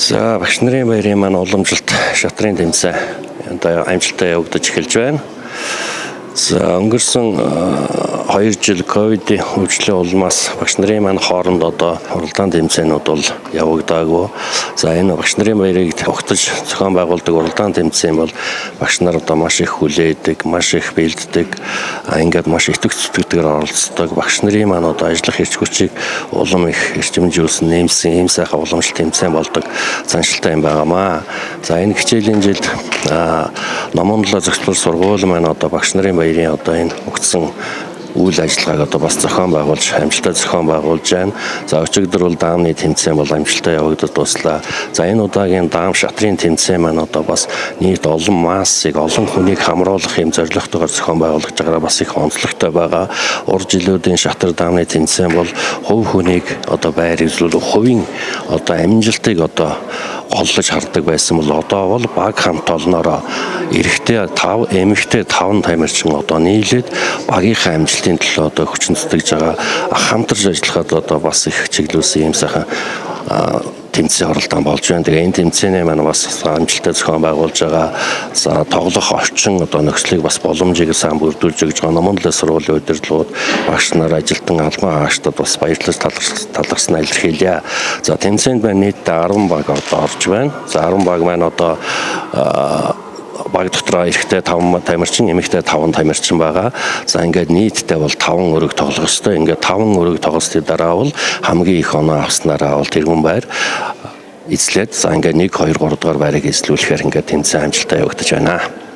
За багш нарын баярын маань уламжилт шатрын тэмцээн одоо амжилттай явагдаж эхэлж байна. За өнгөрсөн 2 жил ковидын хөгжлийн улмаас багш нарын маань хооронд одоо уралдаан тэмцээнүүд бол явагдаагүй. За энэ багш нарын баярыг тогтож зохион байгуулдаг уралдаан тэмцээн бол багш нар одоо маш их хүлээдэг, маш их бэлддэг, ингээд маш итгэж зүтгэдгээр оролцдог. Багш нарын маань одоо ажиллах эрч хүчийг улам их эрчимжүүлсэн, нэмсэн ийм сайхан уламжлалт тэмцээн болдог заншилтай юм байнамаа. За энэ хичээлийн жилд Номонлоо зөвхөн сургууль маань одоо багш нарын баярын одоо энэ өгсөн үйл ажиллагааг одоо бас зохион байгуулж, амжилттай зохион байгуулж байна. За өчигдөр бол даамны тэмцээн бол амжилттай явагдаж дуслаа. За энэ удаагийн даам шатрын тэмцээн маань одоо бас нийт олон массыг, олон хүнийг хамруулах юм зорилготойгоор зохион байгуулж байгаараа бас их онцлогтой байгаа. Урд жилүүдийн шатар даамны тэмцээн бол хувь хүнийг одоо байр эзлүүлэх, хувийн одоо амжилтыг одоо голлож хардаг байсан бол одоо бол баг хамт олноороо эрэгтэй 5, эмэгтэй 5 тамирчин одоо нийлээд багийнхаа амжилтын төлөө одоо хүчин зүтгэж байгаа. Хамтарч ажиллахад одоо бас их чиглүүлсэн юм сайхан тэмцээн оролдоон болж байна. Тэгээ энэ тэмцээний маань бас амжилттай зохион байгуулж байгаа. За тоглох орчин одоо нөхцөлийг бас боломжийг сайн бүрдүүлж өгж байгаа. Номонлоо сургуулийн удирдлагууд багш нар, ажилтан албан хаагчдад бас баярлаж талархсан илэрхийлье. За тэмцээнд маань нийтдээ 10 баг одоо орж байна. За 10 баг маань одоо баг дотроо эрэгтэй 5 тамирчин, эмэгтэй 5 тамирчин байгаа. За ингээд нийтдээ бол 5 өрөг тоглох ёстой. Ингээд 5 өрөг тоглосны дараа бол хамгийн их оноо авснараа бол тэргүүн байр эзлээд за ингээд 1 2 3 дугаар байрыг эзлүүлэхээр ингээд тэмцээн амжилттай явагдаж байна.